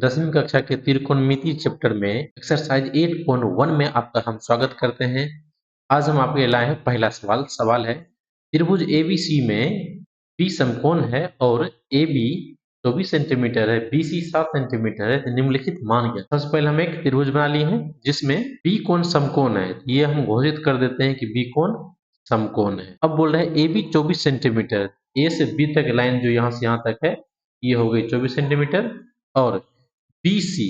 10वीं कक्षा के त्रिकोणमिति चैप्टर में एक्सरसाइज 8.1 में आपका हम स्वागत करते हैं। आज हम आपके लिए लाए हैं पहला सवाल है त्रिभुज एबीसी में बी समकोण है और AB 24 सेंटीमीटर है, BC 7 सेंटीमीटर है, तो निम्नलिखित मान ज्ञात। सबसे पहले हम एक त्रिभुज बना लिए हैं जिसमें बी कोण समकोण है। ये हम घोषित कर देते हैं कि बी कोण समकोण है। अब बोल रहे हैं AB 24 सेंटीमीटर, ए से बी तक लाइन जो यहाँ से यहाँ तक है ये हो गई 24 सेंटीमीटर और BC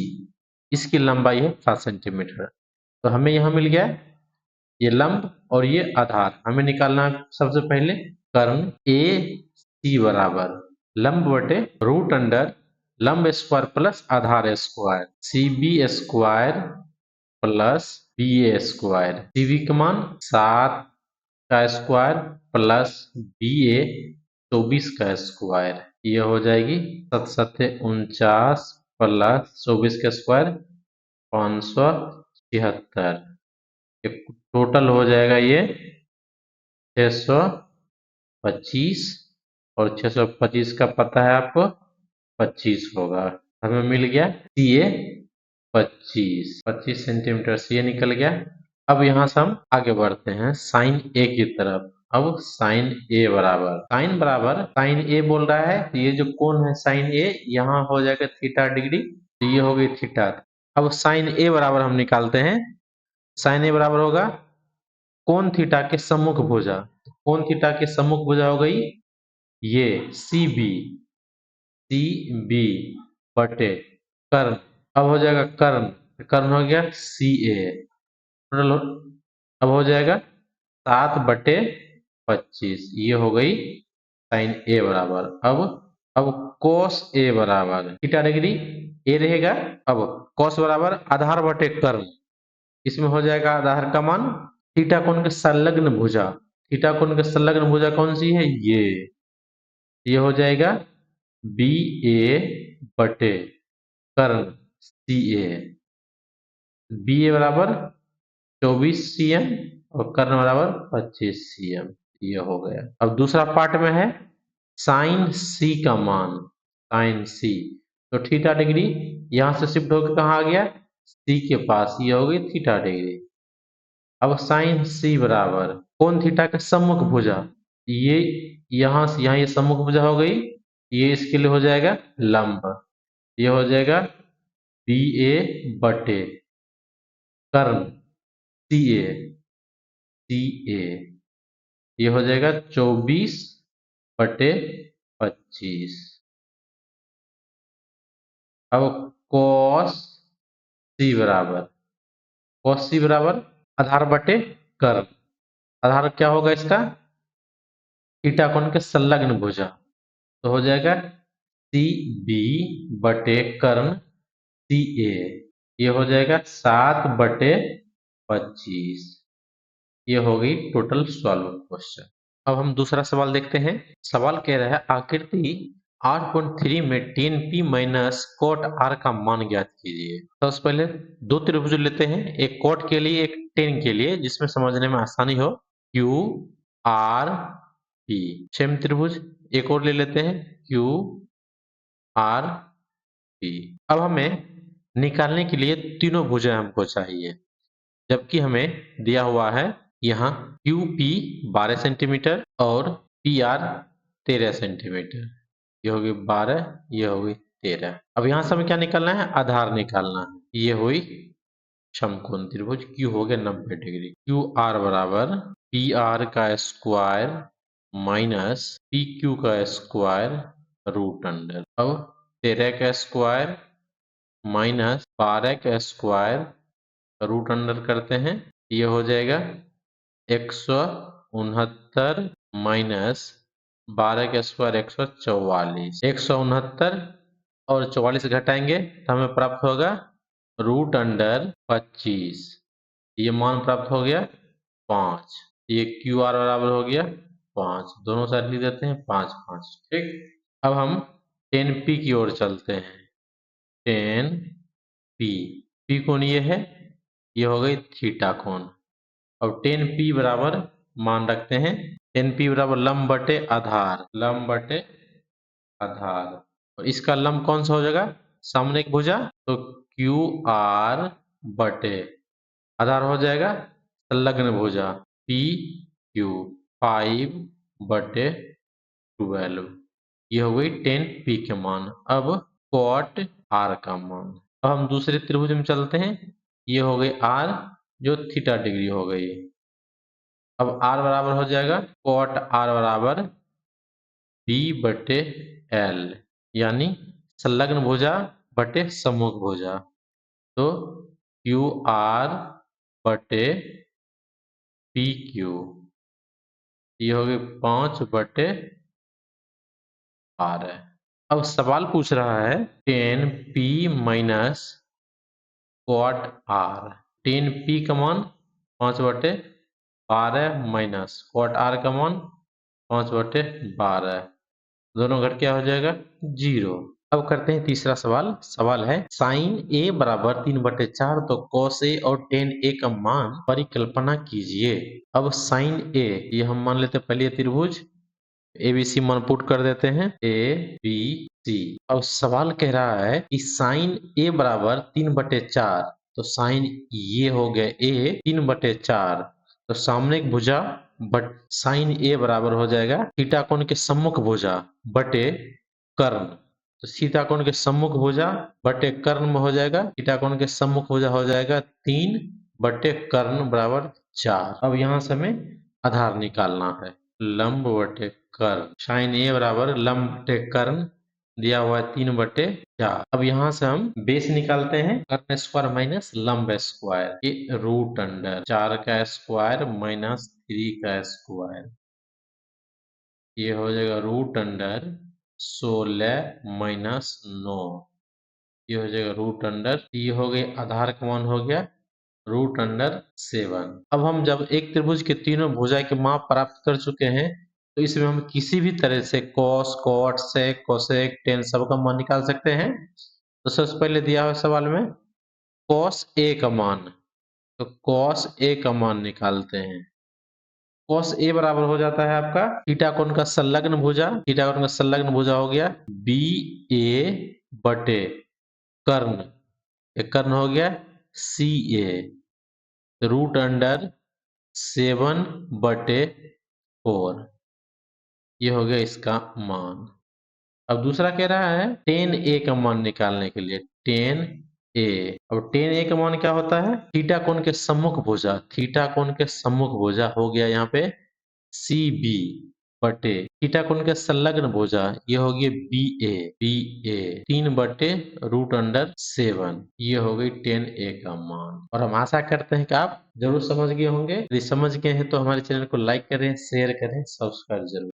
इसकी लंबाई है 7 सेंटीमीटर। तो हमें यहाँ मिल गया ये लंब और ये आधार। हमें निकालना सबसे पहले कर्ण AC बराबर लंब बटे रूट अंडर लंब स्क्वायर प्लस आधार square, CB square plus BA square. CB का मान 7 का स्क्वायर प्लस BA 24 का स्क्वायर, ये हो जाएगी 7 7 49 प्लस 24 का स्क्वायर 576। टोटल हो जाएगा ये 625 और 625 का पता है आपको 25 होगा। हमें मिल गया CA 25 सेंटीमीटर CA निकल गया। अब यहाँ से हम आगे बढ़ते हैं साइन A की तरफ। अब साइन A बराबर साइन A बोल रहा है तो ये जो कोण है साइन A यहाँ हो जाएगा थीटा डिग्री, तो ये हो गई थीटा। अब साइन A बराबर हम निकालते हैं। साइन A बराबर होगा कोण थीटा के सम्मुख भुजा। कोण थीटा के सम्मुख भुजा हो गई ये CB बटे कर्ण। अब हो जाएगा कर्ण हो गया CA। टोटल अब हो जाएगा 7/25, ये हो गई साइन A बराबर। अब कोस A बराबर थीटा डिग्री A रहेगा। अब कोस बराबर आधार बटे कर्ण, इसमें हो जाएगा आधार का मान थीटा कोण के संलग्न भुजा। थीटा कोण के संलग्न भुजा कौन सी है ये हो जाएगा BA बटे कर्ण CA। BA बराबर 24 cm और कर्ण बराबर 25 cm, ये हो गया। अब दूसरा पार्ट में है साइन C का मान। साइन C तो थीटा डिग्री यहां से शिफ्ट होकर कहा आ गया C के पास, ये हो गई थीटा डिग्री। अब साइन C बराबर कोण थीटा के सम्मुख भुजा, ये यहां से यहाँ ये सम्मुख भुजा हो गई, ये इसके लिए हो जाएगा लंब, ये हो जाएगा BA बटे कर्ण CA ये हो जाएगा 24/25। अब cos C बराबर आधार बटे कर्ण। आधार क्या होगा इसका थीटा कोण के संलग्न भुजा, तो हो जाएगा CB बटे कर्ण CA, ये हो जाएगा 7/25। ये हो गई टोटल सॉल्व क्वेश्चन। अब हम दूसरा सवाल देखते हैं। सवाल कह रहा है आकृति 8.3 में tan P minus cot R का मान ज्ञात कीजिए। तो सबसे पहले दो त्रिभुज लेते हैं, एक cot के लिए एक tan के लिए, जिसमें समझने में आसानी हो। Q R P सेम त्रिभुज एक और ले लेते हैं Q R P। अब हमें निकालने के लिए तीनों भुजाएं हमको चाहिए, जबकि हमें दिया हुआ है यहाँ QP 12 सेंटीमीटर और PR 13 सेंटीमीटर, ये होगी 12, ये होगी 13। अब यहाँ से हमें क्या निकालना है आधार निकालना है। ये हुई समकोण त्रिभुज Q हो गया 90 डिग्री। QR बराबर PR का स्क्वायर माइनस PQ का स्क्वायर रूट अंडर। अब 13 का स्क्वायर माइनस 12 का स्क्वायर रूट अंडर करते हैं, ये हो जाएगा 169 माइनस 12 का स्क्वायर 144। 169 और 44 घटाएंगे तो हमें प्राप्त होगा रूट अंडर 25, ये मान प्राप्त हो गया 5। ये QR बराबर हो गया 5, दोनों साइड लिख देते हैं 5 5, ठीक। अब हम tan P की ओर चलते हैं। tan P कोण ये है, ये हो गई थीटा कोण। अब tan P बराबर मान रखते हैं tan P बराबर लंब बटे आधार, और इसका लंब कौन सा हो जाएगा सामने एक भुजा तो क्यू आर बटे आधार हो जाएगा संलग्न भुजा पी क्यू 5 बटे 12। ये हो गई 10p के मान। अब cot r का मान। अब हम दूसरे त्रिभुज में चलते हैं। ये हो गई r जो थीटा डिग्री हो गई। अब r बराबर हो जाएगा cot r बराबर b बटे l, यानी संलग्न भुजा बटे सम्मुख भुजा। तो क्यू आर बटे पी क्यू, ये हो गई 5 बटे 12। अब सवाल पूछ रहा है 10p माइनस क्वाट आर। 10p का मान 5 बटे 12 माइनस क्वाट आर का मान 5 बटे 12, दोनों घट क्या हो जाएगा 0। अब करते हैं तीसरा सवाल। सवाल है साइन ए बराबर 3/4 तो कॉस ए और टेन ए का मान परिकल्पना कीजिए। अब साइन ए ये हम मान लेते हैं पहले त्रिभुज ए बी सी मान पुट कर देते हैं ए बी सी। अब सवाल कह रहा है कि साइन ए बराबर 3/4 तो साइन ये हो गया ए 3/4 तो सामने एक भुजा बट साइन ए बराबर हो जाएगा थीटा कोण के सम्मुख भुजा बटे कर्ण। तो थीटा कोण के सम्मुख भुजा बटे कर्ण में हो जाएगा थीटा कोण के सम्मुख भुजा हो जाएगा 3 बटे कर्ण बराबर 4। अब यहाँ से हमें आधार निकालना है लंब बटे कर्ण। साइन ए बराबर लंब बटे कर्ण दिया हुआ है 3/4। अब यहाँ से हम बेस निकालते हैं कर्ण स्क्वायर माइनस लंब स्क्वायर ये रूट अंडर 4 का स्क्वायर माइनस 3 का स्क्वायर, ये हो जाएगा रूट अंडर 16 माइनस 9, ये हो जाएगा रूट अंडर, ये हो गई आधार का मान हो गया रूट अंडर 7। अब हम जब एक त्रिभुज के तीनों भुजा के माप प्राप्त कर चुके हैं तो इसमें हम किसी भी तरह से cos cot sec cosec tan सबका मान निकाल सकते हैं। तो सबसे पहले दिया हुआ सवाल में कॉस ए का मान, तो कॉस ए का मान निकालते हैं। कॉस ए बराबर हो जाता है आपका थीटा कोण का संलग्न भुजा, थीटा कोण का संलग्न भुजा हो गया बी ए बटे कर्ण, एक कर्ण हो गया सी ए रूट अंडर 7/4, ये हो गया इसका मान। अब दूसरा कह रहा है 10a का मान निकालने के लिए 10a। अब 10a का मान क्या होता है थीटा कोण के सम्मुख भुजा, थीटा कोण के सम्मुख भुजा हो गया यहाँ पे CB बटे थीटा कोण के संलग्न भुजा ये हो गई BA 3/√7, ये हो गई 10a का मान। और हम आशा करते हैं कि आप जरूर समझ गए होंगे। यदि समझ गए हैं तो हमारे चैनल को लाइक करें, शेयर करें, सब्सक्राइब जरूर।